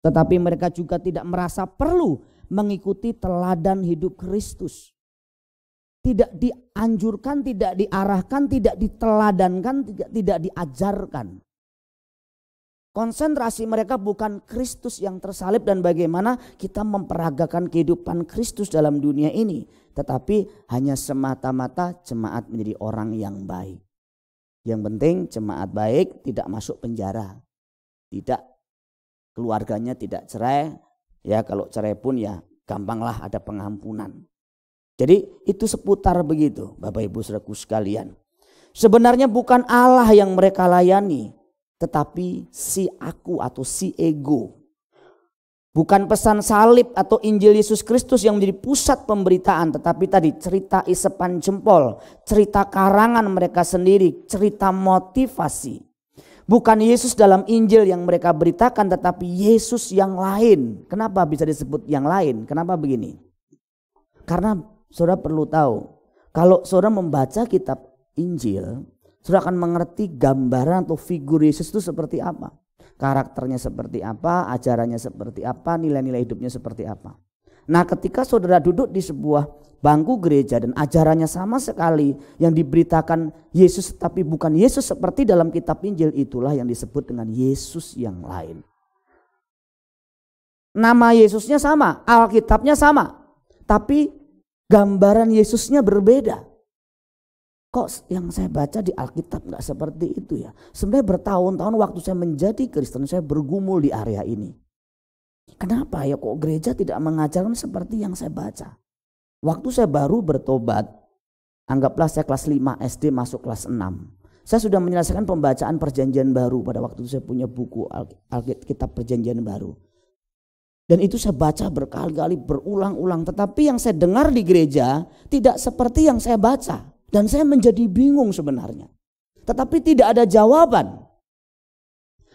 Tetapi mereka juga tidak merasa perlu mengikuti teladan hidup Kristus. Tidak dianjurkan, tidak diarahkan, tidak diteladankan, tidak diajarkan. Konsentrasi mereka bukan Kristus yang tersalib dan bagaimana kita memperagakan kehidupan Kristus dalam dunia ini. Tetapi hanya semata-mata jemaat menjadi orang yang baik. Yang penting jemaat baik, tidak masuk penjara. Tidak, keluarganya tidak cerai. Ya kalau cerai pun ya gampanglah ada pengampunan. Jadi itu seputar begitu Bapak Ibu Saudaraku sekalian. Sebenarnya bukan Allah yang mereka layani, tetapi si aku atau si ego. Bukan pesan salib atau Injil Yesus Kristus yang menjadi pusat pemberitaan, tetapi tadi cerita isapan jempol, cerita karangan mereka sendiri, cerita motivasi. Bukan Yesus dalam Injil yang mereka beritakan, tetapi Yesus yang lain. Kenapa bisa disebut yang lain? Kenapa begini? Karena saudara perlu tahu, kalau saudara membaca kitab Injil, saudara akan mengerti gambaran atau figur Yesus itu seperti apa. Karakternya seperti apa, ajarannya seperti apa, nilai-nilai hidupnya seperti apa. Nah ketika saudara duduk di sebuah bangku gereja dan ajarannya sama sekali yang diberitakan Yesus tapi bukan Yesus seperti dalam kitab Injil, itulah yang disebut dengan Yesus yang lain. Nama Yesusnya sama, Alkitabnya sama, tapi gambaran Yesusnya berbeda. Kok yang saya baca di Alkitab gak seperti itu ya? Sebenarnya bertahun-tahun waktu saya menjadi Kristen saya bergumul di area ini. Kenapa ya kok gereja tidak mengajarkan seperti yang saya baca? Waktu saya baru bertobat, anggaplah saya kelas 5 SD masuk kelas 6. Saya sudah menyelesaikan pembacaan perjanjian baru pada waktu itu saya punya buku Alkitab perjanjian baru. Dan itu saya baca berkali-kali berulang-ulang. Tetapi yang saya dengar di gereja tidak seperti yang saya baca. Dan saya menjadi bingung sebenarnya. Tetapi tidak ada jawaban.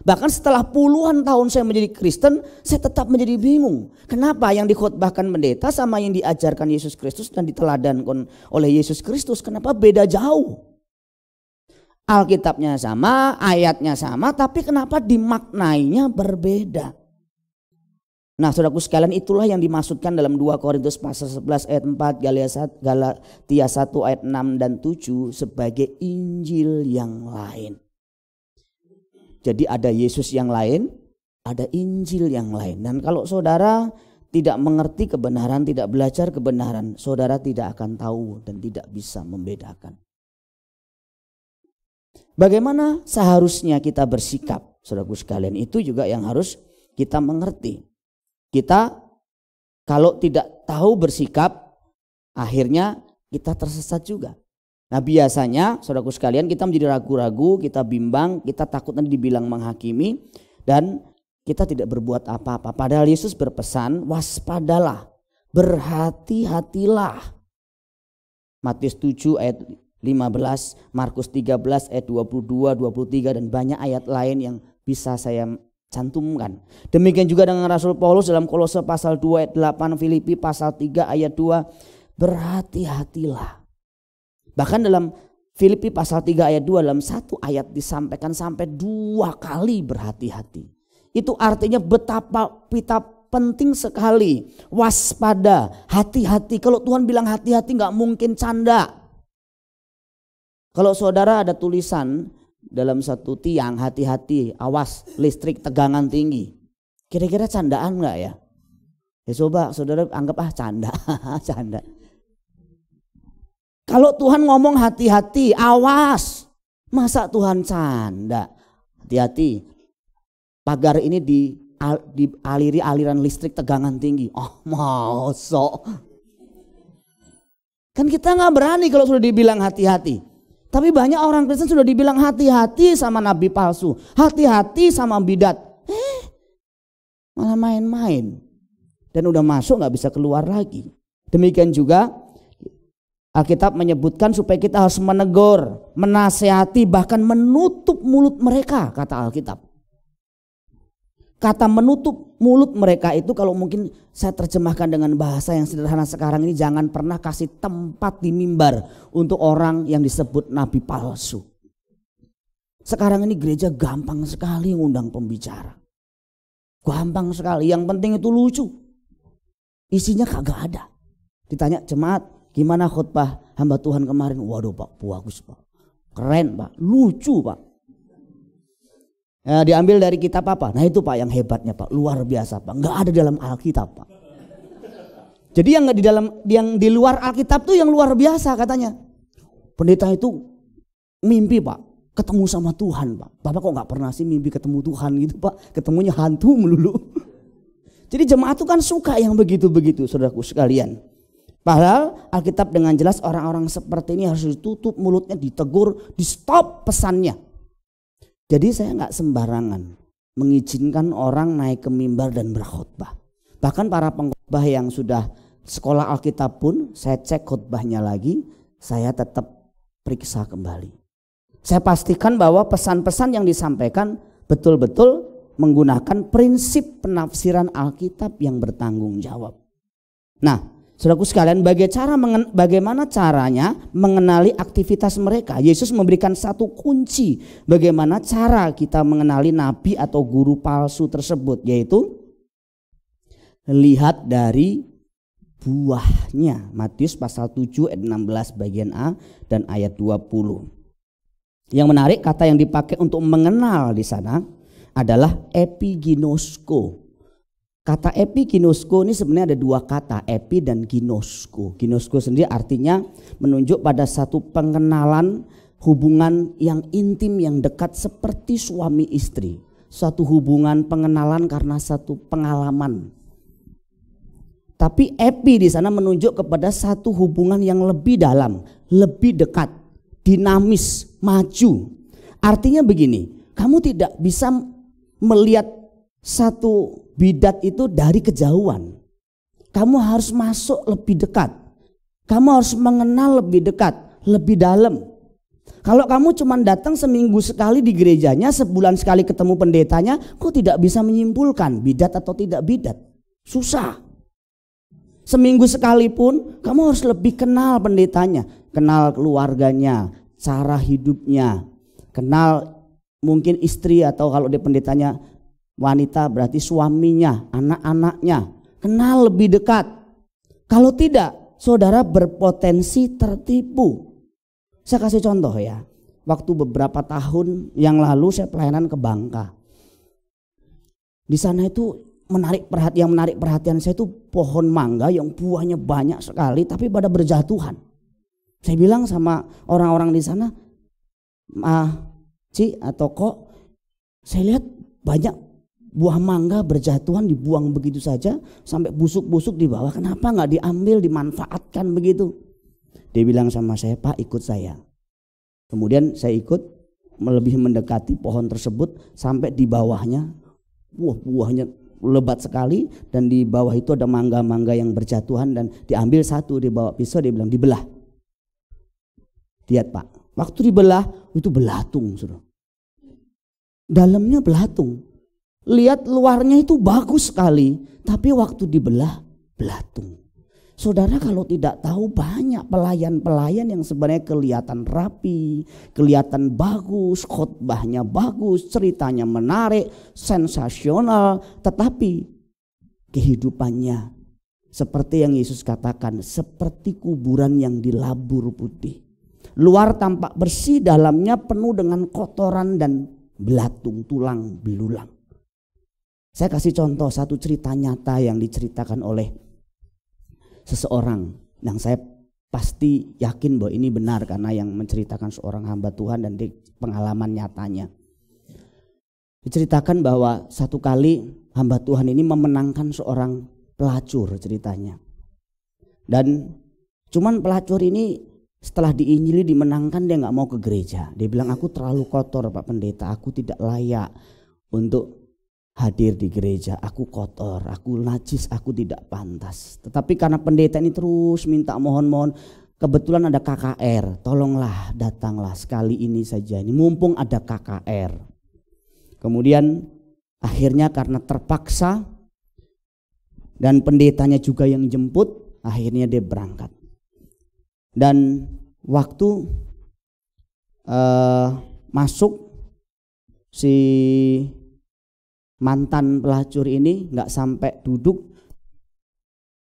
Bahkan setelah puluhan tahun saya menjadi Kristen, saya tetap menjadi bingung. Kenapa yang dikhotbahkan pendeta sama yang diajarkan Yesus Kristus dan diteladankan oleh Yesus Kristus, kenapa beda jauh? Alkitabnya sama, ayatnya sama, tapi kenapa dimaknainya berbeda? Nah saudaraku sekalian, itulah yang dimaksudkan dalam 2 Korintus pasal 11 ayat 4, Galatia 1 ayat 6 dan 7 sebagai Injil yang lain. Jadi ada Yesus yang lain, ada Injil yang lain. Dan kalau saudara tidak mengerti kebenaran, tidak belajar kebenaran, saudara tidak akan tahu dan tidak bisa membedakan. Bagaimana seharusnya kita bersikap, saudaraku sekalian, itu juga yang harus kita mengerti. Kita kalau tidak tahu bersikap, akhirnya kita tersesat juga. Nah biasanya saudaraku sekalian kita menjadi ragu-ragu, kita bimbang, kita takut nanti dibilang menghakimi dan kita tidak berbuat apa-apa. Padahal Yesus berpesan waspadalah, berhati-hatilah. Matius 7 ayat 15, Markus 13 ayat 22, 23 dan banyak ayat lain yang bisa saya cantumkan. Demikian juga dengan Rasul Paulus dalam Kolose pasal 2 ayat 8, Filipi pasal 3 ayat 2, berhati-hatilah. Bahkan dalam Filipi pasal 3 ayat 2 dalam satu ayat disampaikan sampai 2 kali berhati-hati. Itu artinya betapa kita penting sekali waspada, hati-hati. Kalau Tuhan bilang hati-hati gak mungkin canda. Kalau saudara ada tulisan dalam satu tiang, hati-hati, awas listrik tegangan tinggi. Kira-kira candaan gak ya? Ya coba saudara anggap canda. Canda. Kalau Tuhan ngomong hati-hati, awas. Masa Tuhan canda? Hati-hati. Pagar ini dialiri aliran listrik tegangan tinggi. Oh mosok. Kan kita gak berani kalau sudah dibilang hati-hati. Tapi banyak orang Kristen sudah dibilang hati-hati sama nabi palsu, hati-hati sama bidat. Malah main-main. Dan udah masuk gak bisa keluar lagi. Demikian juga Alkitab menyebutkan supaya kita harus menegur, menasehati, bahkan menutup mulut mereka, kata Alkitab. Kata menutup mulut mereka itu kalau mungkin saya terjemahkan dengan bahasa yang sederhana sekarang ini, jangan pernah kasih tempat di mimbar untuk orang yang disebut nabi palsu. Sekarang ini gereja gampang sekali ngundang pembicara. Gampang sekali, yang penting itu lucu. Isinya kagak ada. Ditanya jemaat, gimana khotbah hamba Tuhan kemarin? Waduh Pak, bagus Pak. Keren Pak, lucu Pak. Diambil dari kitab apa? Nah itu Pak yang hebatnya Pak, luar biasa Pak. Nggak ada dalam Alkitab Pak. Jadi yang di luar Alkitab tuh yang luar biasa katanya. Pendeta itu mimpi Pak, ketemu sama Tuhan Pak. Bapak kok nggak pernah sih mimpi ketemu Tuhan gitu Pak? Ketemunya hantu melulu. Jadi jemaat itu kan suka yang begitu-begitu, saudaraku sekalian. Padahal Alkitab dengan jelas orang-orang seperti ini harus ditutup mulutnya, ditegur, di stop pesannya. Jadi saya nggak sembarangan mengizinkan orang naik ke mimbar dan berkhotbah. Bahkan para pengkhotbah yang sudah sekolah Alkitab pun saya cek khotbahnya lagi, saya tetap periksa kembali. Saya pastikan bahwa pesan-pesan yang disampaikan betul-betul menggunakan prinsip penafsiran Alkitab yang bertanggung jawab. Nah, saudaraku sekalian, bagaimana caranya mengenali aktivitas mereka? Yesus memberikan satu kunci bagaimana cara kita mengenali nabi atau guru palsu tersebut, yaitu lihat dari buahnya. Matius pasal 7 ayat 16 bagian A dan ayat 20. Yang menarik, kata yang dipakai untuk mengenal di sana adalah epiginosko. Kata epiginosko ini sebenarnya ada dua kata, epi dan ginosko. Ginosko sendiri artinya menunjuk pada satu pengenalan hubungan yang intim, yang dekat seperti suami istri. Suatu hubungan pengenalan karena satu pengalaman. Tapi epi di sana menunjuk kepada satu hubungan yang lebih dalam, lebih dekat, dinamis, maju. Artinya begini, kamu tidak bisa melihat satu bidat itu dari kejauhan. Kamu harus masuk lebih dekat. Kamu harus mengenal lebih dekat, lebih dalam. Kalau kamu cuma datang seminggu sekali di gerejanya, sebulan sekali ketemu pendetanya, kok tidak bisa menyimpulkan bidat atau tidak bidat? Susah. Seminggu sekalipun kamu harus lebih kenal pendetanya, kenal keluarganya, cara hidupnya, kenal mungkin istri atau kalau dia pendetanya wanita berarti suaminya, anak-anaknya, kenal lebih dekat. Kalau tidak, saudara berpotensi tertipu. Saya kasih contoh ya, waktu beberapa tahun yang lalu saya pelayanan ke Bangka. Di sana itu menarik perhatian saya itu pohon mangga yang buahnya banyak sekali tapi pada berjatuhan. Saya bilang sama orang-orang di sana, Ci atau Kok, saya lihat banyak buah mangga berjatuhan, dibuang begitu saja sampai busuk-busuk di bawah. Kenapa nggak diambil, dimanfaatkan begitu? Dia bilang sama saya, Pak ikut saya. Kemudian saya ikut lebih mendekati pohon tersebut sampai di bawahnya, buahnya lebat sekali dan di bawah itu ada mangga-mangga yang berjatuhan dan diambil satu, dibawa pisau, dia bilang dibelah. Lihat Pak, waktu dibelah itu belatung, saudara. Dalamnya belatung. Lihat luarnya itu bagus sekali, tapi waktu dibelah belatung. Saudara kalau tidak tahu, banyak pelayan-pelayan yang sebenarnya kelihatan rapi, kelihatan bagus, khotbahnya bagus, ceritanya menarik, sensasional, tetapi kehidupannya seperti yang Yesus katakan, seperti kuburan yang dilabur putih. Luar tampak bersih, dalamnya penuh dengan kotoran dan belatung, tulang belulang. Saya kasih contoh satu cerita nyata yang diceritakan oleh seseorang yang saya pasti yakin bahwa ini benar karena yang menceritakan seorang hamba Tuhan dan di pengalaman nyatanya. Diceritakan bahwa satu kali hamba Tuhan ini memenangkan seorang pelacur ceritanya. Dan cuman pelacur ini setelah diinjili dimenangkan dia nggak mau ke gereja. Dia bilang, aku terlalu kotor Pak Pendeta, aku tidak layak untuk hadir di gereja, aku kotor, aku najis, aku tidak pantas. Tetapi karena pendeta ini terus minta mohon-mohon, kebetulan ada KKR, tolonglah datanglah sekali ini saja, ini mumpung ada KKR. Kemudian akhirnya karena terpaksa dan pendetanya juga yang jemput, akhirnya dia berangkat. Dan waktu masuk si mantan pelacur ini nggak sampai duduk,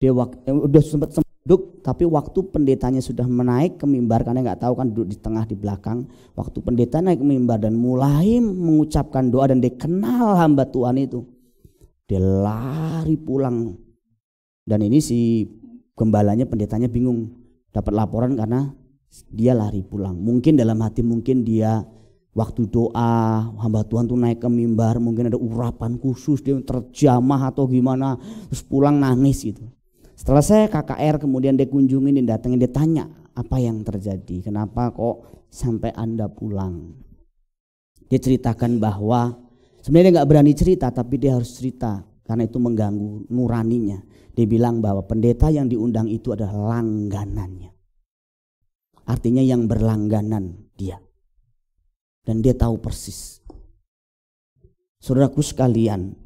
dia udah sempat duduk, tapi waktu pendetanya sudah menaik ke mimbar, karena nggak tahu kan duduk di tengah di belakang. Waktu pendeta naik ke mimbar dan mulai mengucapkan doa dan dia kenal hamba Tuhan itu, dia lari pulang. Dan ini si gembalanya, pendetanya bingung, dapat laporan karena dia lari pulang. Mungkin dalam hati, mungkin dia waktu doa hamba Tuhan tuh naik ke mimbar, mungkin ada urapan khusus, dia terjamah atau gimana, terus pulang nangis gitu. Setelah saya KKR kemudian dia kunjungin, dia datangin, dia tanya apa yang terjadi, kenapa kok sampai Anda pulang. Dia ceritakan bahwa sebenarnya dia gak berani cerita, tapi dia harus cerita karena itu mengganggu nuraninya. Dia bilang bahwa pendeta yang diundang itu adalah langganannya, artinya yang berlangganan dia, dan dia tahu persis. Saudaraku sekalian,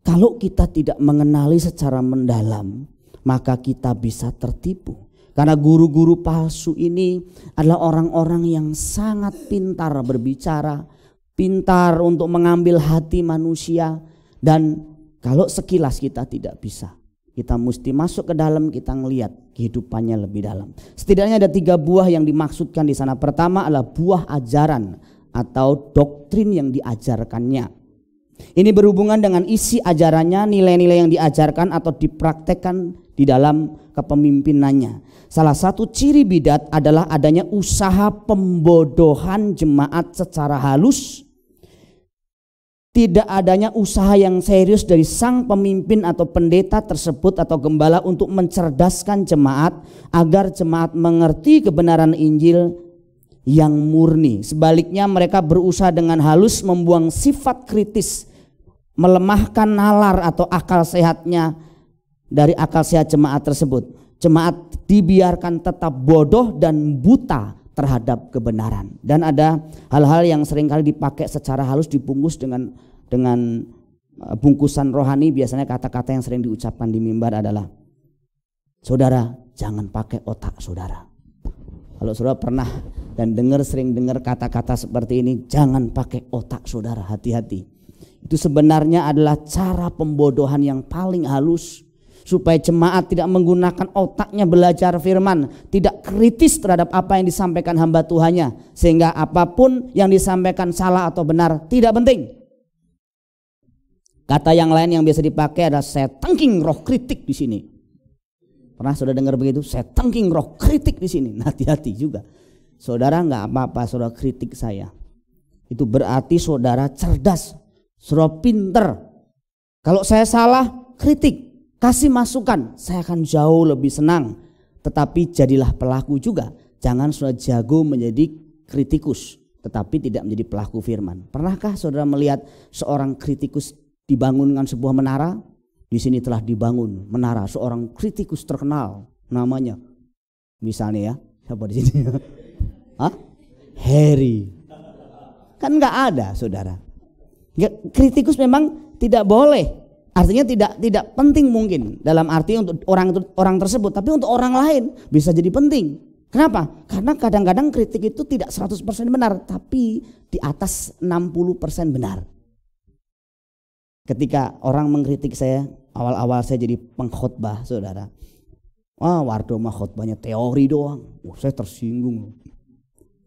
kalau kita tidak mengenali secara mendalam, maka kita bisa tertipu. Karena guru-guru palsu ini adalah orang-orang yang sangat pintar berbicara, pintar untuk mengambil hati manusia. Dan kalau sekilas kita tidak bisa, kita mesti masuk ke dalam, kita ngelihat kehidupannya lebih dalam. Setidaknya ada 3 buah yang dimaksudkan di sana. Pertama adalah buah ajaran atau doktrin yang diajarkannya. Ini berhubungan dengan isi ajarannya, nilai-nilai yang diajarkan atau dipraktekkan di dalam kepemimpinannya. Salah satu ciri bidat adalah adanya usaha pembodohan jemaat secara halus. Tidak adanya usaha yang serius dari sang pemimpin atau pendeta tersebut atau gembala untuk mencerdaskan jemaat agar jemaat mengerti kebenaran Injil yang murni. Sebaliknya mereka berusaha dengan halus membuang sifat kritis, melemahkan nalar atau akal sehatnya dari akal sehat jemaat tersebut. Jemaat dibiarkan tetap bodoh dan buta terhadap kebenaran. Dan ada hal-hal yang seringkali dipakai secara halus, dibungkus dengan bungkusan rohani. Biasanya kata-kata yang sering diucapkan di mimbar adalah, saudara jangan pakai otak saudara. Kalau saudara pernah dan sering dengar kata-kata seperti ini, jangan pakai otak saudara, hati-hati. Itu sebenarnya adalah cara pembodohan yang paling halus, supaya jemaat tidak menggunakan otaknya belajar firman, tidak kritis terhadap apa yang disampaikan hamba Tuhannya, sehingga apapun yang disampaikan salah atau benar tidak penting. Kata yang lain yang biasa dipakai adalah saya tengking roh kritik di sini. Pernah saudara dengar begitu? Saya tengking roh kritik di sini. Nah, hati-hati juga. Saudara nggak apa-apa saudara kritik saya. Itu berarti saudara cerdas, saudara pinter. Kalau saya salah, kritik, kasih masukan, saya akan jauh lebih senang. Tetapi jadilah pelaku juga. Jangan saudara jago menjadi kritikus, tetapi tidak menjadi pelaku firman. Pernahkah saudara melihat seorang kritikus dibangunkan sebuah menara? Di sini telah dibangun menara seorang kritikus terkenal, namanya misalnya ya, siapa di sini? Hah? Harry. Kan nggak ada saudara. Kritikus memang tidak boleh, artinya tidak penting mungkin dalam arti untuk orang tersebut, tapi untuk orang lain bisa jadi penting. Kenapa? Karena kadang-kadang kritik itu tidak 100% benar, tapi di atas 60% benar. Ketika orang mengkritik saya, awal-awal saya jadi pengkhotbah saudara. Wah, Wardo mah khotbahnya teori doang. Saya tersinggung.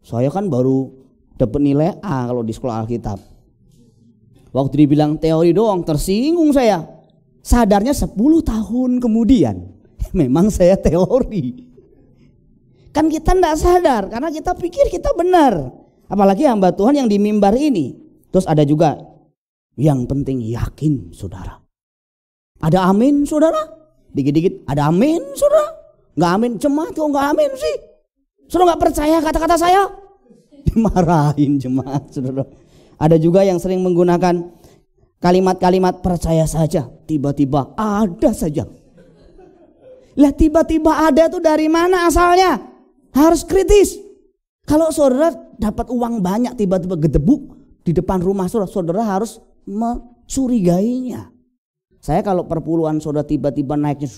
Saya kan baru dapat nilai A kalau di sekolah Alkitab. Waktu dibilang teori doang, tersinggung saya. Sadarnya 10 tahun kemudian, memang saya teori. Kan kita tidak sadar karena kita pikir kita benar. Apalagi hamba Tuhan yang di mimbar ini. Terus ada juga yang penting yakin saudara. Ada amin saudara? Dikit-dikit ada amin saudara? Nggak amin, jemaat kok nggak amin sih? Saudara nggak percaya kata-kata saya? Dimarahin jemaat saudara. Ada juga yang sering menggunakan kalimat-kalimat percaya saja, tiba-tiba ada saja. Lah tiba-tiba ada tuh dari mana asalnya? Harus kritis. Kalau saudara dapat uang banyak tiba-tiba gedebuk di depan rumah saudara, saudara harus mencurigainya. Saya kalau perpuluhan saudara tiba-tiba naiknya,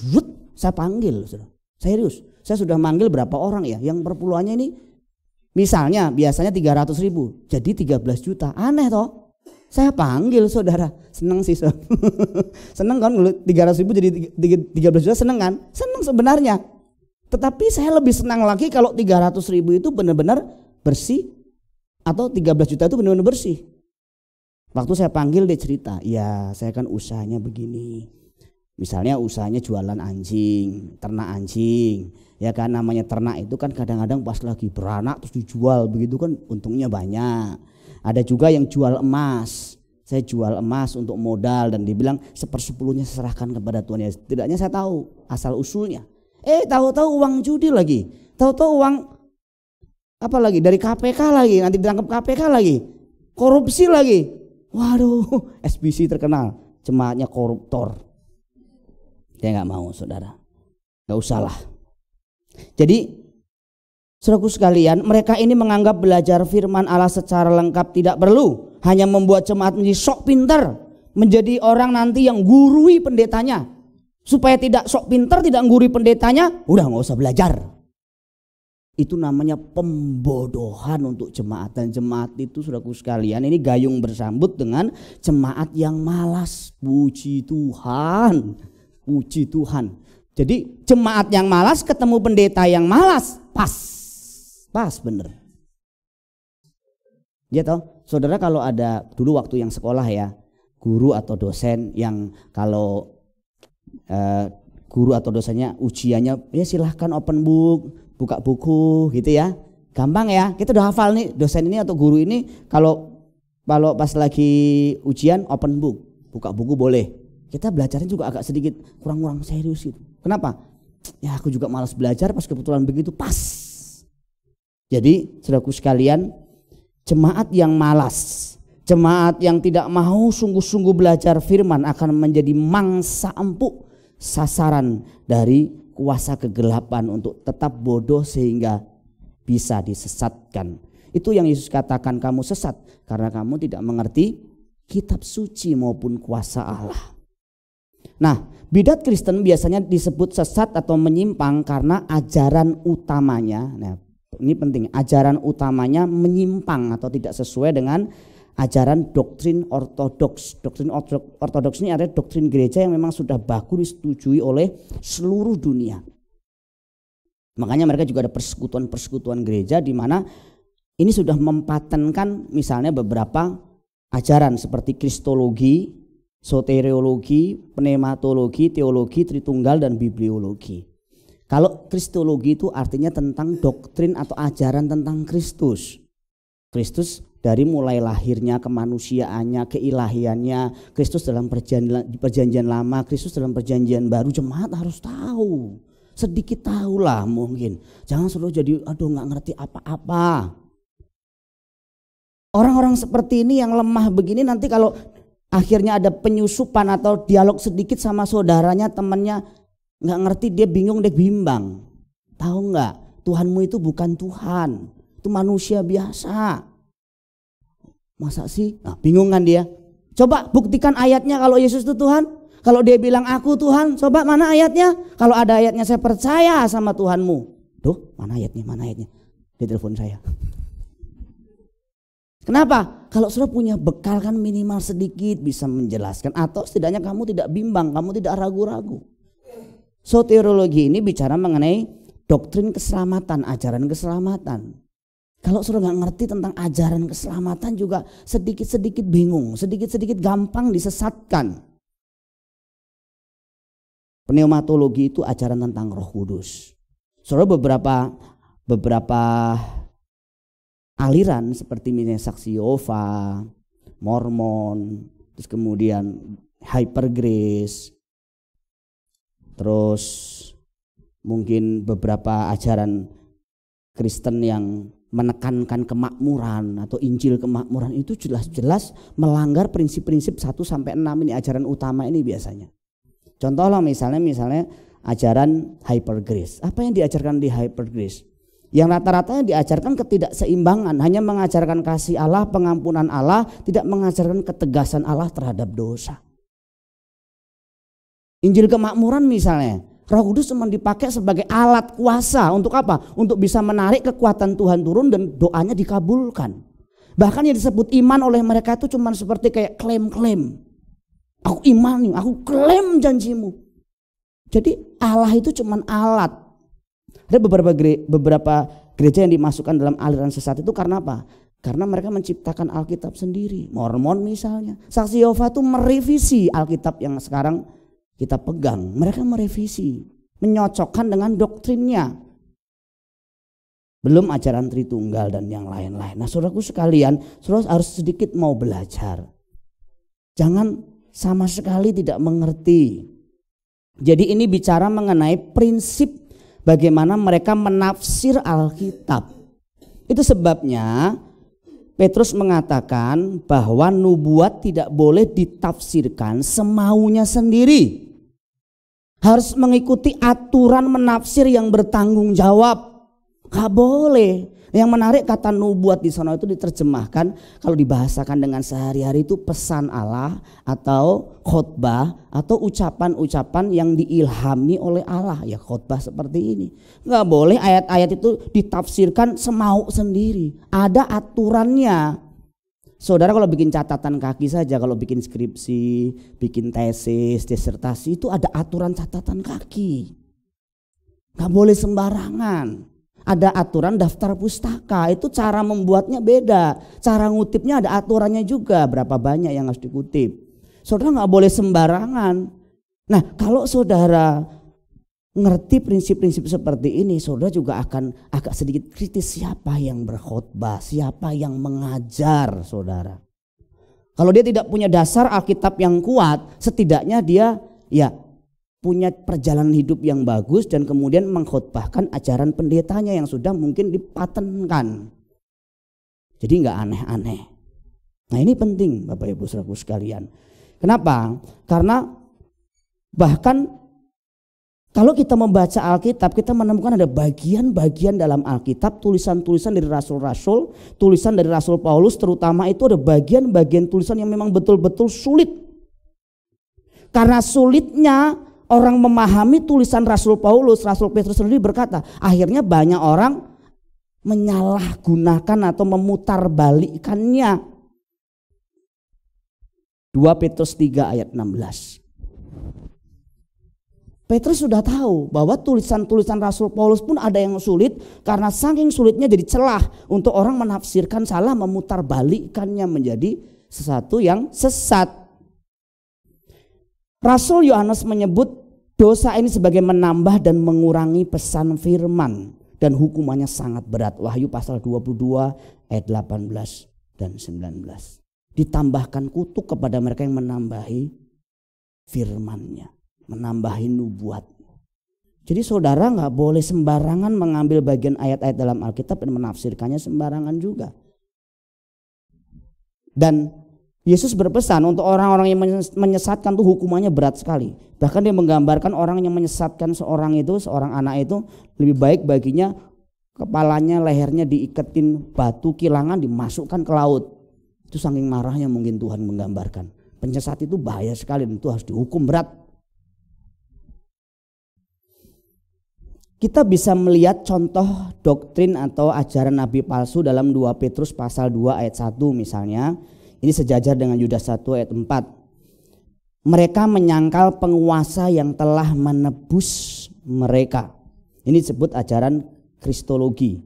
saya panggil saudara. Serius, saya sudah manggil berapa orang ya yang perpuluhannya ini misalnya biasanya 300.000 jadi 13 juta. Aneh toh? Saya panggil saudara, senang sih senang kan, 300 ribu jadi 13 juta, senang kan? Senang sebenarnya. Tetapi saya lebih senang lagi kalau 300 ribu itu benar-benar bersih, atau 13 juta itu benar-benar bersih. Waktu saya panggil dia cerita, ya saya kan usahanya begini. Misalnya usahanya jualan anjing, ternak anjing. Ya kan, namanya ternak itu kan kadang-kadang pas lagi beranak terus dijual, begitu kan untungnya banyak. Ada juga yang jual emas. Saya jual emas untuk modal dan dibilang 1/10 serahkan kepada Tuhan. Ya, setidaknya saya tahu asal usulnya. Tahu-tahu uang judi lagi. Tahu-tahu uang apa lagi? Dari KPK lagi, nanti ditangkap KPK lagi. Korupsi lagi. Waduh, SBC terkenal, jemaatnya koruptor. Saya nggak mau, saudara. Nggak usah lah. Jadi saudaraku sekalian, mereka ini menganggap belajar firman Allah secara lengkap tidak perlu, hanya membuat jemaat menjadi sok pintar, menjadi orang nanti yang gurui pendetanya. Supaya tidak sok pintar, tidak gurui pendetanya, udah nggak usah belajar. Itu namanya pembodohan untuk jemaat. Dan jemaat itu, saudaraku sekalian, ini gayung bersambut dengan jemaat yang malas. Puji Tuhan, puji Tuhan. Jadi jemaat yang malas ketemu pendeta yang malas, pas bener. Ya toh, saudara, kalau ada dulu waktu yang sekolah ya, guru atau dosen yang kalau guru atau dosennya ujiannya ya silahkan open book, buka buku gitu ya, gampang ya, kita udah hafal nih dosen ini atau guru ini kalau pas lagi ujian open book, buka buku boleh. Kita belajarnya juga agak sedikit kurang serius gitu. Kenapa? Ya aku juga malas belajar, pas kebetulan begitu pas. Jadi saudaraku sekalian, jemaat yang malas, jemaat yang tidak mau sungguh-sungguh belajar firman akan menjadi mangsa empuk, sasaran dari kuasa kegelapan untuk tetap bodoh sehingga bisa disesatkan. Itu yang Yesus katakan, kamu sesat karena kamu tidak mengerti kitab suci maupun kuasa Allah. Nah, bidat Kristen biasanya disebut sesat atau menyimpang karena ajaran utamanya, nah ini penting, ajaran utamanya menyimpang atau tidak sesuai dengan ajaran doktrin ortodoks. Doktrin ortodoks ini adalah doktrin gereja yang memang sudah baku disetujui oleh seluruh dunia. Makanya mereka juga ada persekutuan-persekutuan gereja di mana ini sudah mempatenkan misalnya beberapa ajaran seperti kristologi, soteriologi, pneumatologi, teologi Tritunggal dan bibliologi. Kalau kristologi itu artinya tentang doktrin atau ajaran tentang Kristus. Kristus dari mulai lahirnya, kemanusiaannya, keilahiannya, Kristus dalam perjanjian lama, Kristus dalam perjanjian baru. Jemaat harus tahu, sedikit tahulah mungkin. Jangan selalu jadi aduh nggak ngerti apa-apa. Orang-orang seperti ini yang lemah begini nanti kalau akhirnya ada penyusupan atau dialog sedikit sama saudaranya, temannya nggak ngerti, dia bingung, dia bimbang. Tahu nggak? Tuhanmu itu bukan Tuhan, itu manusia biasa. Masa sih? Nah, bingung kan dia? Coba buktikan ayatnya kalau Yesus itu Tuhan. Kalau dia bilang aku Tuhan, coba mana ayatnya? Kalau ada ayatnya saya percaya sama Tuhanmu. Duh, mana ayatnya? Mana ayatnya? Dia telepon saya. Kenapa? Kalau sudah punya bekal kan minimal sedikit bisa menjelaskan, atau setidaknya kamu tidak bimbang, kamu tidak ragu-ragu. Soteriologi ini bicara mengenai doktrin keselamatan, ajaran keselamatan. Kalau sudah nggak ngerti tentang ajaran keselamatan juga sedikit-sedikit bingung, sedikit-sedikit gampang disesatkan. Pneumatologi itu ajaran tentang Roh Kudus. Soalnya beberapa aliran seperti misalnya Saksi Yehova, Mormon, terus kemudian Hyper Grace, terus mungkin beberapa ajaran Kristen yang menekankan kemakmuran atau Injil kemakmuran, itu jelas-jelas melanggar prinsip-prinsip 1-6 ini, ajaran utama ini biasanya. Contoh lah misalnya ajaran Hyper Grace. Apa yang diajarkan di Hyper Grace? Yang rata-ratanya diajarkan ketidakseimbangan, hanya mengajarkan kasih Allah, pengampunan Allah, tidak mengajarkan ketegasan Allah terhadap dosa. Injil kemakmuran misalnya, Roh Kudus cuma dipakai sebagai alat kuasa untuk apa? Untuk bisa menarik kekuatan Tuhan turun dan doanya dikabulkan. Bahkan yang disebut iman oleh mereka itu cuma seperti kayak klaim-klaim. Aku iman nih, aku klaim janjimu. Jadi Allah itu cuma alat. Ada beberapa gereja yang dimasukkan dalam aliran sesat itu karena apa? Karena mereka menciptakan Alkitab sendiri. Mormon misalnya. Saksi Yehova itu merevisi Alkitab yang sekarang kita pegang. Mereka merevisi, menyocokkan dengan doktrinnya. Belum ajaran Tritunggal dan yang lain-lain. Nah saudaraku sekalian, saudara harus sedikit mau belajar. Jangan sama sekali tidak mengerti. Jadi ini bicara mengenai prinsip bagaimana mereka menafsir Alkitab. Itu sebabnya Petrus mengatakan bahwa nubuat tidak boleh ditafsirkan semaunya sendiri. Harus mengikuti aturan menafsir yang bertanggung jawab. Gak boleh. Yang menarik kata nubuat di sana itu diterjemahkan kalau dibahasakan dengan sehari-hari itu pesan Allah atau khotbah atau ucapan-ucapan yang diilhami oleh Allah. Ya khotbah seperti ini. Gak boleh ayat-ayat itu ditafsirkan semau sendiri. Ada aturannya. Saudara kalau bikin catatan kaki saja, kalau bikin skripsi, bikin tesis, disertasi itu ada aturan catatan kaki. Gak boleh sembarangan. Ada aturan daftar pustaka, itu cara membuatnya beda. Cara ngutipnya ada aturannya juga, berapa banyak yang harus dikutip. Saudara gak boleh sembarangan. Nah kalau saudara ngerti prinsip-prinsip seperti ini, saudara juga akan agak sedikit kritis siapa yang berkhotbah, siapa yang mengajar saudara. Kalau dia tidak punya dasar Alkitab yang kuat, setidaknya dia ya punya perjalanan hidup yang bagus dan kemudian mengkhotbahkan ajaran pendetanya yang sudah mungkin dipatenkan. Jadi nggak aneh-aneh. Nah ini penting Bapak Ibu Saudaraku sekalian. Kenapa? Karena bahkan kalau kita membaca Alkitab kita menemukan ada bagian-bagian dalam Alkitab, tulisan-tulisan dari rasul-rasul, tulisan dari Rasul Paulus terutama itu ada bagian-bagian tulisan yang memang betul-betul sulit. Karena sulitnya orang memahami tulisan Rasul Paulus, Rasul Petrus sendiri berkata, akhirnya banyak orang menyalahgunakan atau memutarbalikkannya. 2 Petrus 3 ayat 16. Petrus sudah tahu bahwa tulisan-tulisan Rasul Paulus pun ada yang sulit karena saking sulitnya jadi celah untuk orang menafsirkan salah, memutarbalikkannya menjadi sesuatu yang sesat. Rasul Yohanes menyebut dosa ini sebagai menambah dan mengurangi pesan firman dan hukumannya sangat berat. Wahyu pasal 22 ayat 18 dan 19. Ditambahkan kutuk kepada mereka yang menambahi firman-Nya, menambahi nubuat. Jadi saudara gak boleh sembarangan mengambil bagian ayat-ayat dalam Alkitab dan menafsirkannya sembarangan juga. Dan Yesus berpesan untuk orang-orang yang menyesatkan itu hukumannya berat sekali. Bahkan dia menggambarkan orang yang menyesatkan seorang anak itu lebih baik baginya kepalanya, lehernya diiketin batu kilangan dimasukkan ke laut. Itu saking marahnya mungkin Tuhan menggambarkan. Penyesat itu bahaya sekali dan itu harus dihukum berat. Kita bisa melihat contoh doktrin atau ajaran nabi palsu dalam 2 Petrus pasal 2 ayat 1 misalnya. Ini sejajar dengan Yudas 1 ayat 4. Mereka menyangkal penguasa yang telah menebus mereka. Ini disebut ajaran kristologi.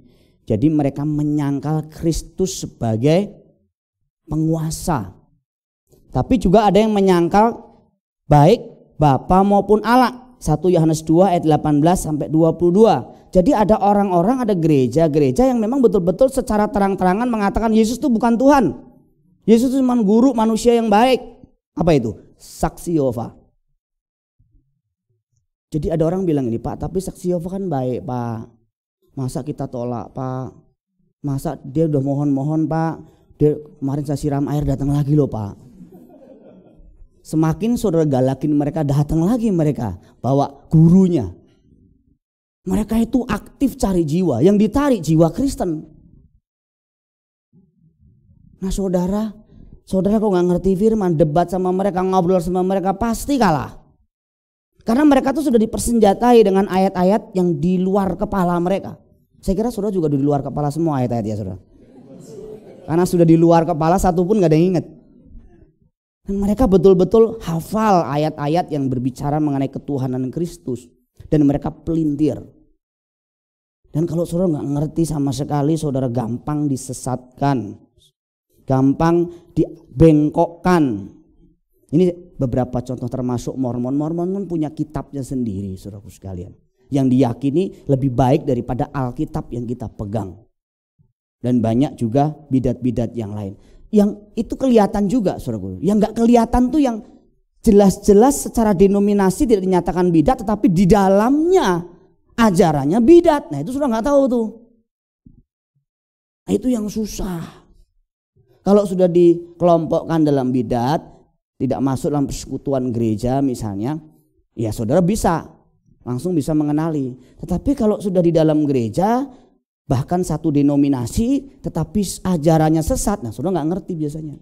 Jadi mereka menyangkal Kristus sebagai penguasa. Tapi juga ada yang menyangkal baik Bapa maupun Allah. 1 Yohanes 2 ayat 18 sampai 22. Jadi ada orang-orang, ada gereja-gereja yang memang betul-betul secara terang-terangan mengatakan Yesus itu bukan Tuhan. Yesus itu cuma guru manusia yang baik. Apa itu? Saksi Yehova. Jadi ada orang bilang ini, Pak, tapi saksi Yehova kan baik, Pak. Masa kita tolak, Pak? Masa dia udah mohon-mohon, Pak? Dia kemarin saya siram air datang lagi loh, Pak. Semakin saudara galakin mereka, datang lagi mereka bawa gurunya. Mereka itu aktif cari jiwa, yang ditarik jiwa Kristen. Nah saudara kok gak ngerti firman, debat sama mereka, ngobrol sama mereka pasti kalah. Karena mereka tuh sudah dipersenjatai dengan ayat-ayat yang di luar kepala mereka. Saya kira saudara juga di luar kepala semua ayat-ayat ya saudara. Karena sudah di luar kepala satu pun gak ada yang ingat. Dan mereka betul-betul hafal ayat-ayat yang berbicara mengenai ketuhanan Kristus. Dan mereka pelintir. Dan kalau saudara gak ngerti sama sekali, saudara gampang disesatkan. Gampang dibengkokkan. Ini beberapa contoh termasuk Mormon. Mormon punya kitabnya sendiri, saudaraku sekalian. Yang diyakini lebih baik daripada Alkitab yang kita pegang. Dan banyak juga bidat-bidat yang lain. Yang itu kelihatan juga, saudaraku. Yang gak kelihatan tuh yang jelas-jelas secara denominasi tidak dinyatakan bidat, tetapi di dalamnya ajarannya bidat. Nah itu sudah gak tahu tuh. Nah itu yang susah. Kalau sudah dikelompokkan dalam bidat, tidak masuk dalam persekutuan gereja misalnya, ya saudara langsung bisa mengenali. Tetapi kalau sudah di dalam gereja, bahkan satu denominasi, tetapi ajarannya sesat, nah saudara nggak ngerti biasanya.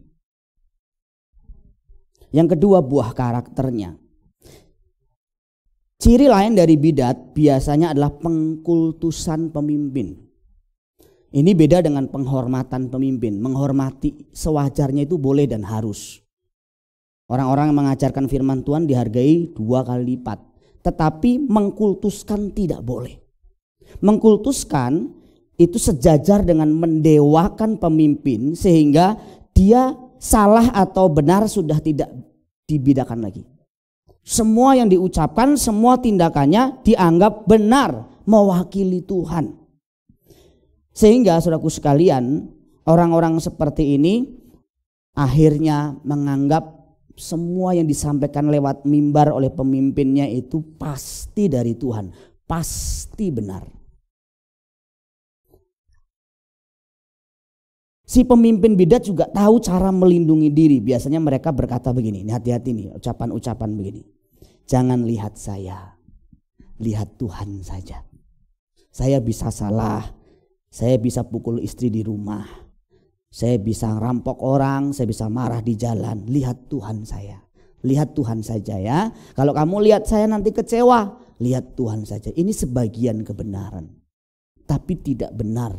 Yang kedua, buah karakternya. Ciri lain dari bidat biasanya adalah pengkultusan pemimpin. Ini beda dengan penghormatan pemimpin. Menghormati sewajarnya itu boleh dan harus. Orang-orang yang mengajarkan firman Tuhan dihargai 2 kali lipat. Tetapi mengkultuskan tidak boleh. Mengkultuskan itu sejajar dengan mendewakan pemimpin sehingga dia salah atau benar sudah tidak dibedakan lagi. Semua yang diucapkan, semua tindakannya dianggap benar, mewakili Tuhan. Sehingga saudaraku sekalian, orang-orang seperti ini akhirnya menganggap semua yang disampaikan lewat mimbar oleh pemimpinnya itu pasti dari Tuhan, pasti benar. Si pemimpin bidat juga tahu cara melindungi diri. Biasanya mereka berkata begini, ini hati-hati nih ucapan-ucapan begini. Jangan lihat saya, lihat Tuhan saja. Saya bisa salah, saya bisa pukul istri di rumah. Saya bisa rampok orang, saya bisa marah di jalan. Lihat Tuhan saya. Lihat Tuhan saja ya. Kalau kamu lihat saya nanti kecewa, lihat Tuhan saja. Ini sebagian kebenaran. Tapi tidak benar.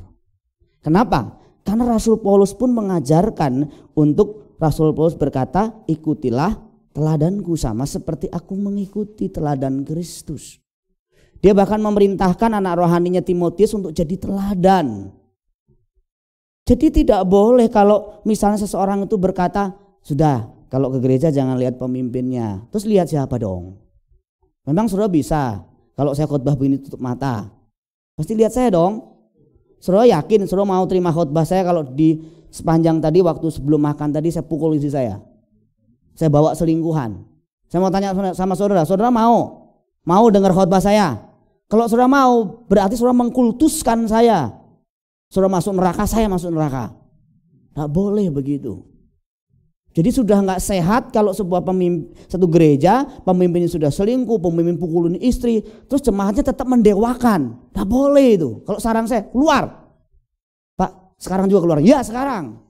Kenapa? Karena Rasul Paulus pun mengajarkan untuk Rasul Paulus berkata, ikutilah teladanku sama seperti aku mengikuti teladan Kristus. Dia bahkan memerintahkan anak rohaninya Timotius untuk jadi teladan. Jadi tidak boleh kalau misalnya seseorang itu berkata, sudah kalau ke gereja jangan lihat pemimpinnya. Terus lihat siapa dong? Memang saudara bisa, kalau saya khotbah begini tutup mata. Pasti lihat saya dong. Saudara yakin saudara mau terima khotbah saya kalau di sepanjang tadi waktu sebelum makan tadi saya pukul istri saya. Saya bawa selingkuhan. Saya mau tanya sama saudara, saudara mau dengar khotbah saya? Kalau saudara mau, berarti saudara mengkultuskan saya. Saudara masuk neraka, saya masuk neraka. Tidak boleh begitu. Jadi sudah nggak sehat kalau satu gereja pemimpinnya sudah selingkuh, pemimpin pukulin istri, terus jemaatnya tetap mendewakan. Tidak boleh itu. Kalau saran saya, keluar. Pak, sekarang juga keluar. Ya sekarang.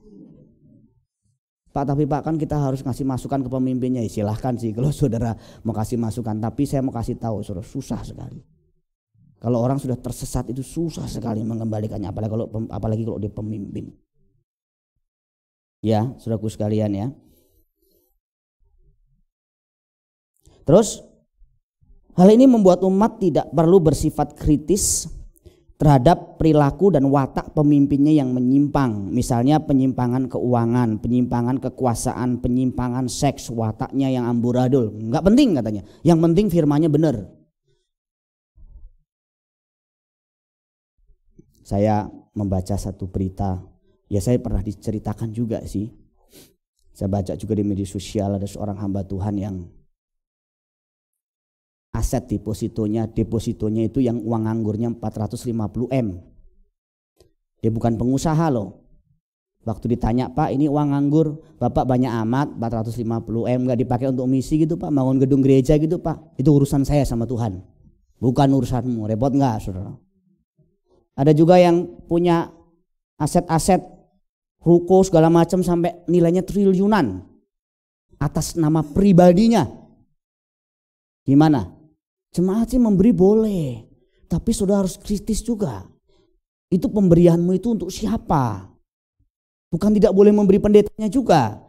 Pak, tapi Pak kan kita harus ngasih masukan ke pemimpinnya. Ya, silahkan sih kalau saudara mau kasih masukan. Tapi saya mau kasih tahu saudara, susah sekali. Kalau orang sudah tersesat itu susah sekali mengembalikannya, apalagi kalau dia pemimpin. Ya, saudaraku sekalian ya. Terus hal ini membuat umat tidak perlu bersifat kritis terhadap perilaku dan watak pemimpinnya yang menyimpang. Misalnya penyimpangan keuangan, penyimpangan kekuasaan, penyimpangan seks, wataknya yang amburadul. Enggak penting katanya. Yang penting firmannya benar. Saya membaca satu berita, ya saya pernah diceritakan juga sih. Saya baca juga di media sosial ada seorang hamba Tuhan yang aset depositonya itu yang uang anggurnya 450 M. Dia bukan pengusaha loh. Waktu ditanya, Pak ini uang anggur Bapak banyak amat 450 M gak dipakai untuk misi gitu Pak, bangun gedung gereja gitu Pak. Itu urusan saya sama Tuhan, bukan urusanmu. Repot gak saudara? Ada juga yang punya aset-aset ruko segala macam sampai nilainya triliunan atas nama pribadinya. Gimana? Jemaat sih memberi boleh, tapi saudara harus kritis juga. Itu pemberianmu itu untuk siapa? Bukan tidak boleh memberi pendetanya juga.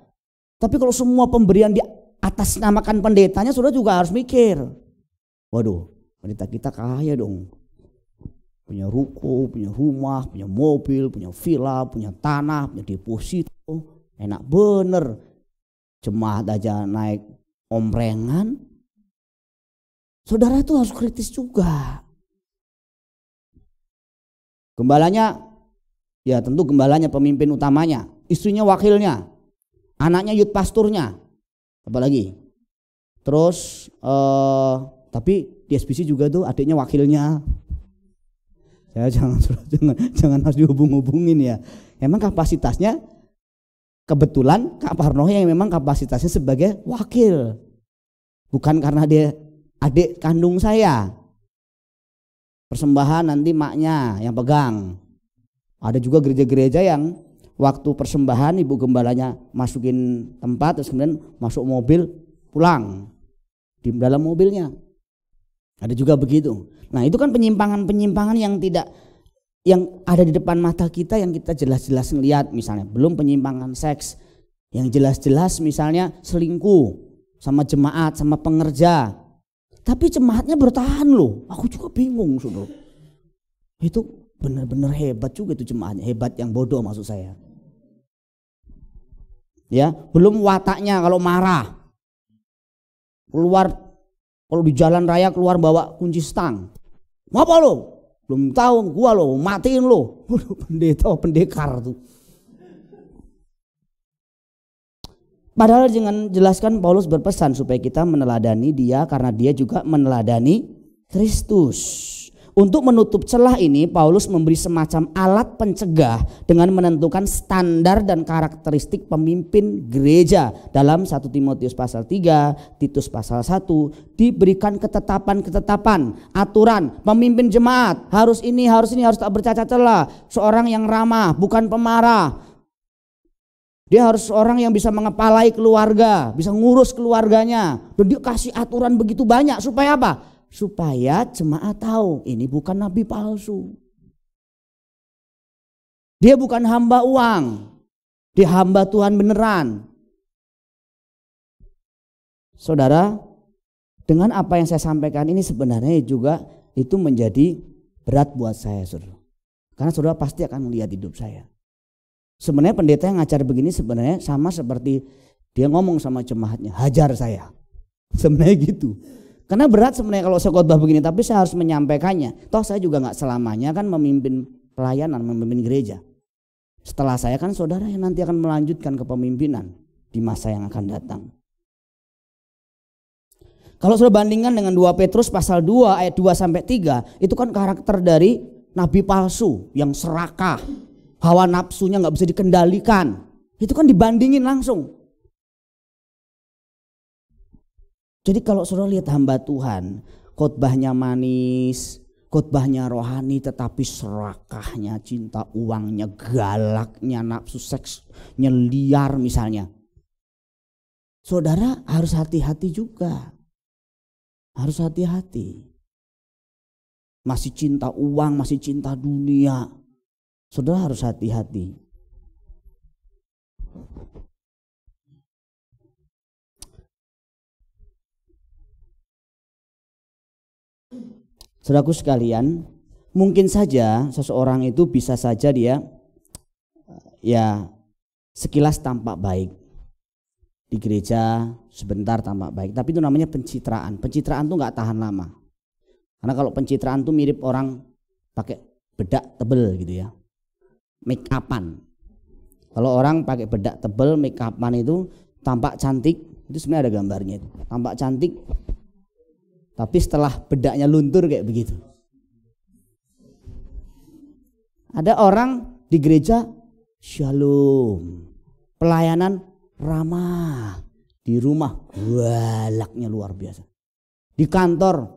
Tapi kalau semua pemberian di atas namakan pendetanya, saudara juga harus mikir. Waduh, pendeta kita kaya dong. Punya ruko, punya rumah, punya mobil, punya villa, punya tanah, punya deposito. Enak bener. Jemaat aja naik omprengan. Saudara itu harus kritis juga. Gembalanya, ya tentu gembalanya pemimpin utamanya. Istrinya wakilnya. Anaknya youth pasturnya. Apalagi. Terus tapi di SBC juga tuh adiknya wakilnya. Ya jangan harus dihubung-hubungin ya. Emang kapasitasnya kebetulan Kak Parno yang memang kapasitasnya sebagai wakil. Bukan karena dia adik kandung saya. Persembahan nanti maknya yang pegang. Ada juga gereja-gereja yang waktu persembahan ibu gembalanya masukin tempat terus kemudian masuk mobil pulang di dalam mobilnya. Ada juga begitu. Nah, itu kan penyimpangan-penyimpangan yang ada di depan mata kita yang kita jelas-jelas ngelihat, misalnya belum penyimpangan seks yang jelas-jelas misalnya selingkuh sama jemaat, sama pengerja. Tapi jemaatnya bertahan loh. Aku juga bingung, Saudara. Itu benar-benar hebat juga itu jemaatnya, hebat yang bodoh maksud saya. Ya, belum wataknya kalau marah. Keluar kalau di jalan raya keluar bawa kunci stang. Ngapa lo? Belum tahu gua lo, matiin lo. Pendeta, pendekar tuh. Padahal jangan jelaskan Paulus berpesan supaya kita meneladani dia karena dia juga meneladani Kristus. Untuk menutup celah ini Paulus memberi semacam alat pencegah dengan menentukan standar dan karakteristik pemimpin gereja. Dalam 1 Timotius pasal 3, Titus pasal 1 diberikan ketetapan-ketetapan, aturan pemimpin jemaat harus ini, harus tak bercacat celah, seorang yang ramah bukan pemarah. Dia harus seorang yang bisa mengepalai keluarga, bisa ngurus keluarganya. Dan dia kasih aturan begitu banyak supaya apa? Supaya jemaat tahu ini bukan nabi palsu. Dia bukan hamba uang. Dia hamba Tuhan beneran. Saudara, dengan apa yang saya sampaikan ini sebenarnya juga itu menjadi berat buat saya, Saudara. Karena saudara pasti akan melihat hidup saya. Sebenarnya pendeta yang ngajar begini sebenarnya sama seperti dia ngomong sama jemaatnya, hajar saya. Sebenarnya gitu. Karena berat sebenarnya kalau saya khotbah begini, tapi saya harus menyampaikannya. Toh saya juga nggak selamanya kan memimpin pelayanan, memimpin gereja. Setelah saya kan saudara yang nanti akan melanjutkan kepemimpinan di masa yang akan datang. Kalau sudah bandingkan dengan 2 Petrus pasal 2 ayat 2 sampai 3, itu kan karakter dari nabi palsu yang serakah, hawa nafsunya nggak bisa dikendalikan. Itu kan dibandingin langsung. Jadi kalau saudara lihat hamba Tuhan, khotbahnya manis, khotbahnya rohani, tetapi serakahnya, cinta uangnya, galaknya, nafsu seksnya liar misalnya. Saudara harus hati-hati juga. Harus hati-hati. Masih cinta uang, masih cinta dunia. Saudara harus hati-hati. Saudaraku sekalian, mungkin saja seseorang itu bisa saja dia ya sekilas tampak baik. Di gereja sebentar tampak baik, tapi itu namanya pencitraan. Pencitraan tuh nggak tahan lama. Karena kalau pencitraan tuh mirip orang pakai bedak tebel gitu ya. Make upan. Kalau orang pakai bedak tebel, make upan itu tampak cantik, itu sebenarnya ada gambarnya itu. Tampak cantik. Tapi setelah bedaknya luntur kayak begitu. Ada orang di gereja shalom, pelayanan ramah, di rumah galaknya luar biasa, di kantor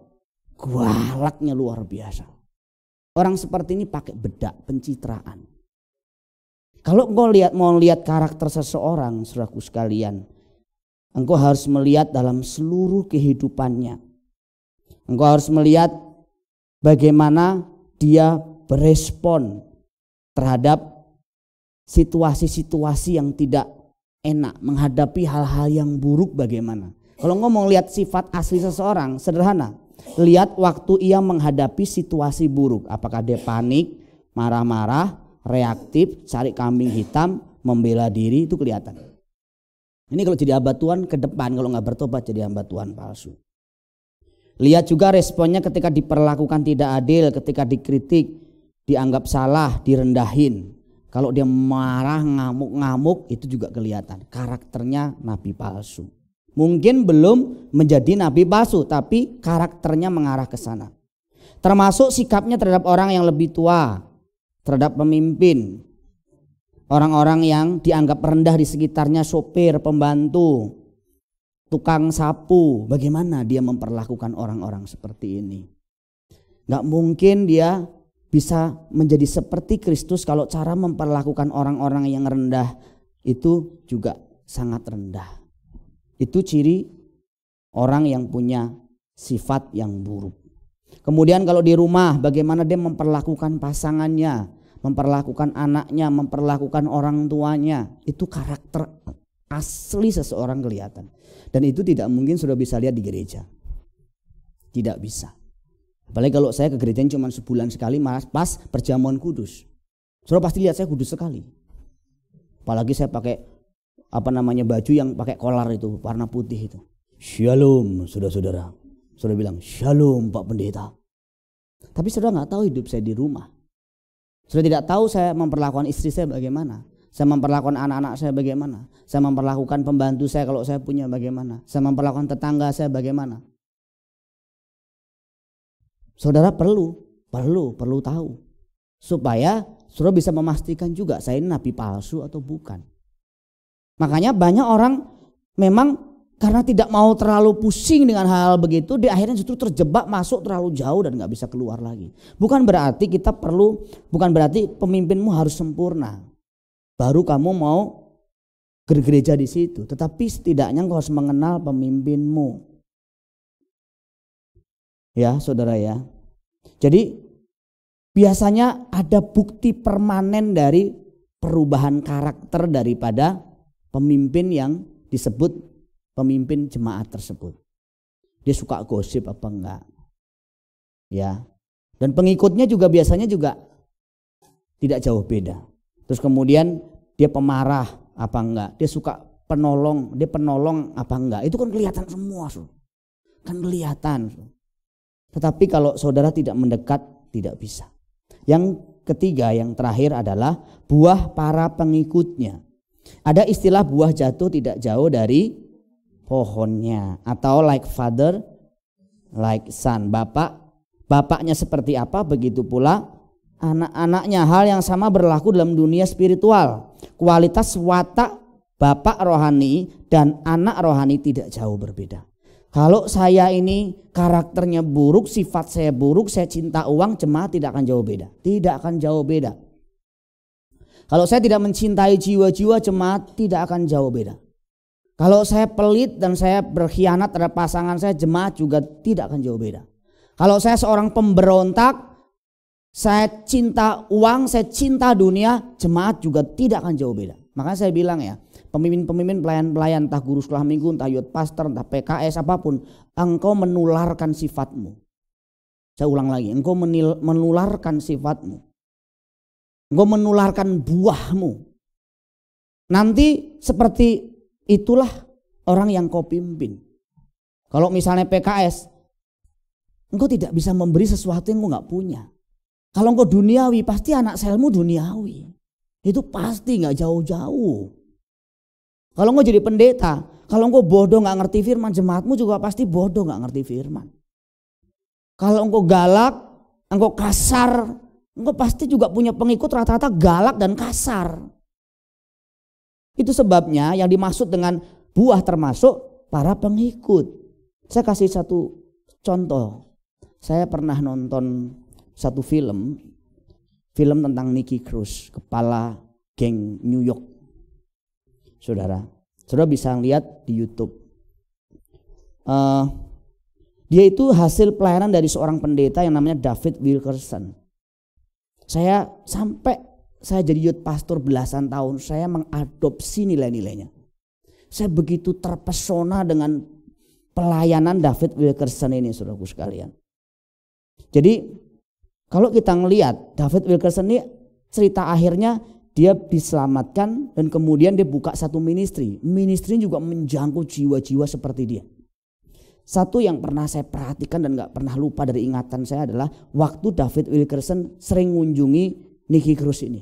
galaknya luar biasa. Orang seperti ini pakai bedak pencitraan. Kalau engkau mau lihat karakter seseorang, saudaraku sekalian, engkau harus melihat dalam seluruh kehidupannya. Engkau harus melihat bagaimana dia berespon terhadap situasi-situasi yang tidak enak, menghadapi hal-hal yang buruk bagaimana. Kalau ngomong lihat sifat asli seseorang, sederhana. Lihat waktu ia menghadapi situasi buruk. Apakah dia panik, marah-marah, reaktif, cari kambing hitam, membela diri, itu kelihatan. Ini kalau jadi hamba Tuhan ke depan, kalau nggak bertobat jadi hamba Tuhan palsu. Lihat juga responnya ketika diperlakukan tidak adil, ketika dikritik, dianggap salah, direndahin. Kalau dia marah, ngamuk-ngamuk, itu juga kelihatan. Karakternya nabi palsu. Mungkin belum menjadi nabi palsu, tapi karakternya mengarah ke sana. Termasuk sikapnya terhadap orang yang lebih tua, terhadap pemimpin, orang-orang yang dianggap rendah di sekitarnya, sopir, pembantu, tukang sapu. Bagaimana dia memperlakukan orang-orang seperti ini? Gak mungkin dia bisa menjadi seperti Kristus kalau cara memperlakukan orang-orang yang rendah itu juga sangat rendah. Itu ciri orang yang punya sifat yang buruk. Kemudian kalau di rumah, bagaimana dia memperlakukan pasangannya, memperlakukan anaknya, memperlakukan orang tuanya. Itu karakter asli seseorang kelihatan. Dan itu tidak mungkin sudah bisa lihat di gereja. Tidak bisa. Apalagi kalau saya ke gereja cuma sebulan sekali, pas perjamuan kudus. Saudara pasti lihat saya kudus sekali. Apalagi saya pakai baju yang pakai kolar itu, warna putih itu. Shalom saudara-saudara. Saudara bilang shalom Pak Pendeta. Tapi saudara nggak tahu hidup saya di rumah. Saudara tidak tahu saya memperlakukan istri saya bagaimana. Saya memperlakukan anak-anak saya bagaimana. Saya memperlakukan pembantu saya kalau saya punya bagaimana. Saya memperlakukan tetangga saya bagaimana. Saudara perlu tahu supaya saudara bisa memastikan juga saya ini nabi palsu atau bukan. Makanya banyak orang memang karena tidak mau terlalu pusing dengan hal begitu, dia akhirnya justru terjebak masuk terlalu jauh dan nggak bisa keluar lagi. Bukan berarti pemimpinmu harus sempurna, baru kamu mau gereja di situ. Tetapi setidaknya engkau harus mengenal pemimpinmu. Ya saudara ya. Jadi biasanya ada bukti permanen dari perubahan karakter daripada pemimpin yang disebut pemimpin jemaat tersebut. Dia suka gosip apa enggak. Ya. Dan pengikutnya juga biasanya juga tidak jauh beda. Terus kemudian dia pemarah apa enggak. Dia suka penolong apa enggak. Itu kan kelihatan semua. Kan kelihatan. Tetapi kalau saudara tidak mendekat, tidak bisa. Yang ketiga, yang terakhir adalah buah para pengikutnya. Ada istilah buah jatuh tidak jauh dari pohonnya. Atau like father, like son. Bapaknya seperti apa, begitu pula anak-anaknya. Hal yang sama berlaku dalam dunia spiritual. Kualitas watak bapak rohani dan anak rohani tidak jauh berbeda. Kalau saya ini karakternya buruk, sifat saya buruk, saya cinta uang, jemaat tidak akan jauh beda. Tidak akan jauh beda. Kalau saya tidak mencintai jiwa-jiwa, jemaat tidak akan jauh beda. Kalau saya pelit dan saya berkhianat terhadap pasangan saya, jemaat juga tidak akan jauh beda. Kalau saya seorang pemberontak, saya cinta uang, saya cinta dunia, jemaat juga tidak akan jauh beda. Makanya saya bilang ya, pemimpin-pemimpin, pelayan-pelayan, entah guru sekolah minggu, entah youth pastor, entah PKS, apapun, engkau menularkan sifatmu. Saya ulang lagi, engkau menularkan sifatmu. Engkau menularkan buahmu. Nanti seperti itulah orang yang kau pimpin. Kalau misalnya PKS, engkau tidak bisa memberi sesuatu yang engkau gak punya. Kalau engkau duniawi, pasti anak selmu duniawi. Itu pasti gak jauh-jauh. Kalau engkau jadi pendeta, kalau engkau bodoh gak ngerti firman, jemaatmu juga pasti bodoh gak ngerti firman. Kalau engkau galak, engkau kasar, engkau pasti juga punya pengikut rata-rata galak dan kasar. Itu sebabnya yang dimaksud dengan buah termasuk para pengikut. Saya kasih satu contoh. Saya pernah nonton satu film tentang Nicky Cruz, kepala geng New York. Saudara bisa lihat di YouTube. Dia itu hasil pelayanan dari seorang pendeta yang namanya David Wilkerson. Saya sampai saya jadi youth pastor belasan tahun, saya mengadopsi nilai-nilainya. Saya begitu terpesona dengan pelayanan David Wilkerson ini, saudaraku sekalian. Jadi kalau kita ngelihat David Wilkerson ini, cerita akhirnya dia diselamatkan dan kemudian dia buka satu ministry. Ministry juga menjangkau jiwa-jiwa seperti dia. Satu yang pernah saya perhatikan dan gak pernah lupa dari ingatan saya adalah waktu David Wilkerson sering mengunjungi Nicky Cruz ini.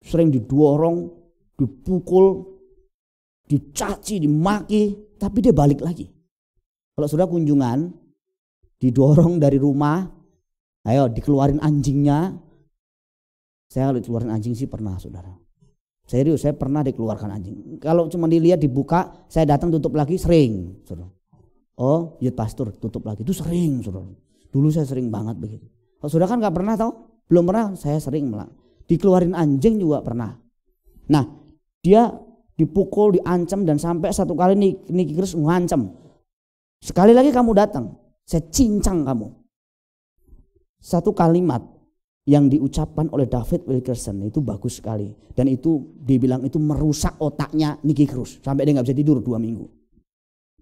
Sering didorong, dipukul, dicaci, dimaki, tapi dia balik lagi. Kalau sudah kunjungan, didorong dari rumah, ayo dikeluarin anjingnya. Saya kalau dikeluarin anjing sih pernah, saudara. Serius, saya pernah dikeluarkan anjing. Kalau cuma dilihat dibuka, saya datang tutup lagi, sering, saudara. Oh, youth pastor tutup lagi, itu sering, saudara. Dulu saya sering banget begitu. Kalau saudara kan gak pernah tahu, belum pernah, saya sering malah. Dikeluarin anjing juga pernah. Nah, dia dipukul, diancam, dan sampai satu kali Nicky Cruz ngancam. Sekali lagi kamu datang, saya cincang kamu. Satu kalimat yang diucapkan oleh David Wilkerson itu bagus sekali. Dan itu dibilang itu merusak otaknya Nicky Cruz. Sampai dia gak bisa tidur 2 minggu.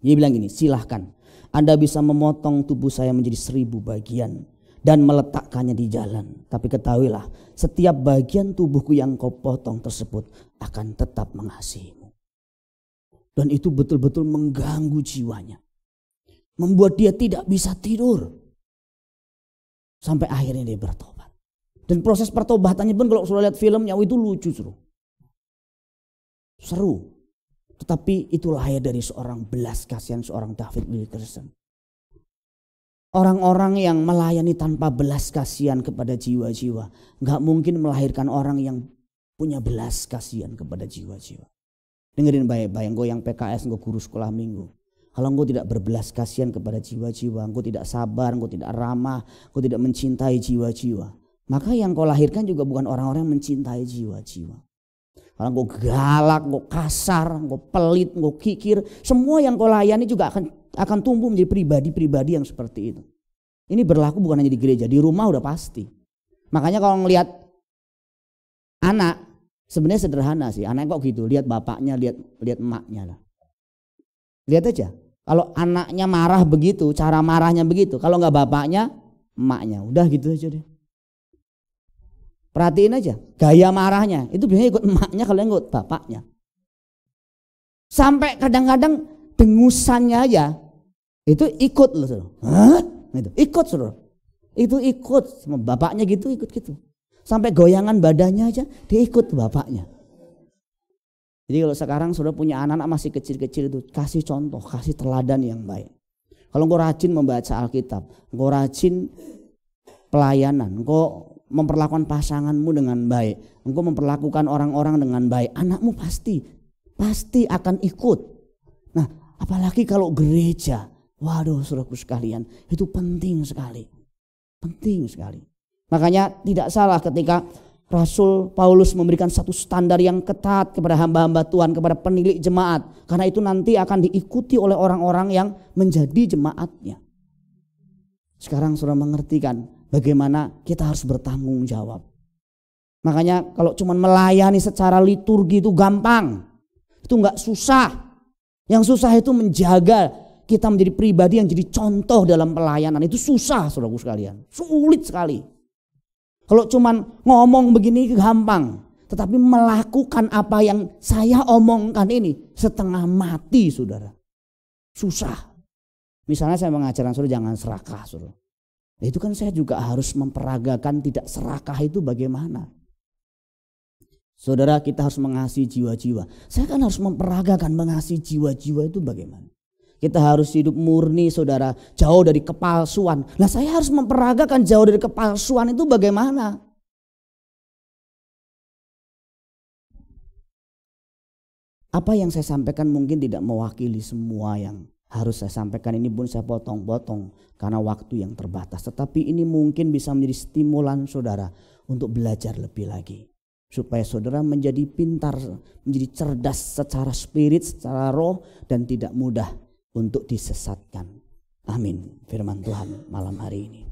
Dia bilang gini, silahkan Anda bisa memotong tubuh saya menjadi 1000 bagian dan meletakkannya di jalan. Tapi ketahuilah, setiap bagian tubuhku yang kau potong tersebut akan tetap mengasihimu. Dan itu betul-betul mengganggu jiwanya. Membuat dia tidak bisa tidur. Sampai akhirnya dia bertobat. Dan proses pertobatannya pun kalau sudah lihat filmnya itu lucu, seru. Tetapi itu lahir dari seorang belas kasihan, seorang David Wilkerson. Orang-orang yang melayani tanpa belas kasihan kepada jiwa-jiwa gak mungkin melahirkan orang yang punya belas kasihan kepada jiwa-jiwa. Dengerin baik-baik, engkau yang PKS, engkau guru sekolah minggu. Kalau engkau tidak berbelas kasihan kepada jiwa-jiwa, engkau tidak sabar, engkau tidak ramah, engkau tidak mencintai jiwa-jiwa, maka yang kau lahirkan juga bukan orang-orang yang mencintai jiwa-jiwa. Kalau engkau galak, engkau kasar, engkau pelit, engkau kikir, semua yang kau layani juga akan tumbuh menjadi pribadi-pribadi yang seperti itu. Ini berlaku bukan hanya di gereja, di rumah udah pasti. Makanya kalau ngelihat anak, sebenarnya sederhana sih. Anak kok gitu, lihat bapaknya, lihat emaknya lah. Lihat aja. Kalau anaknya marah begitu, cara marahnya begitu. Kalau nggak bapaknya, emaknya. Udah gitu aja deh. Perhatiin aja, gaya marahnya itu biasanya ikut emaknya, kalau ikut bapaknya. Sampai kadang-kadang dengusannya aja itu ikut loh, saudara. Hah? Itu ikut, saudara. Itu ikut sama bapaknya gitu, ikut gitu. Sampai goyangan badannya aja dia ikut bapaknya. Jadi kalau sekarang saudara punya anak-anak masih kecil-kecil itu, kasih contoh, kasih teladan yang baik. Kalau engkau rajin membaca Alkitab, engkau rajin pelayanan, engkau memperlakukan pasanganmu dengan baik, engkau memperlakukan orang-orang dengan baik, anakmu pasti akan ikut. Nah, apalagi kalau gereja, waduh saudaraku sekalian, itu penting sekali. Penting sekali. Makanya tidak salah ketika Rasul Paulus memberikan satu standar yang ketat kepada hamba-hamba Tuhan, kepada penilik jemaat. Karena itu nanti akan diikuti oleh orang-orang yang menjadi jemaatnya. Sekarang sudah mengerti kan bagaimana kita harus bertanggung jawab. Makanya kalau cuma melayani secara liturgi itu gampang. Itu enggak susah. Yang susah itu menjaga kita menjadi pribadi yang jadi contoh dalam pelayanan. Itu susah saudaraku sekalian. Sulit sekali. Kalau cuman ngomong begini gampang. Tetapi melakukan apa yang saya omongkan ini setengah mati saudara. Susah. Misalnya saya mengajarkan saudara jangan serakah saudara. Nah, itu kan saya juga harus memperagakan tidak serakah itu bagaimana. Saudara kita harus mengasihi jiwa-jiwa. Saya kan harus memperagakan mengasihi jiwa-jiwa itu bagaimana. Kita harus hidup murni saudara, jauh dari kepalsuan. Nah saya harus memperagakan jauh dari kepalsuan itu bagaimana? Apa yang saya sampaikan mungkin tidak mewakili semua yang harus saya sampaikan. Ini pun saya potong-potong karena waktu yang terbatas. Tetapi ini mungkin bisa menjadi stimulan saudara untuk belajar lebih lagi. Supaya saudara menjadi pintar, menjadi cerdas secara spirit, secara roh dan tidak mudah untuk disesatkan. Amin. Firman Tuhan malam hari ini.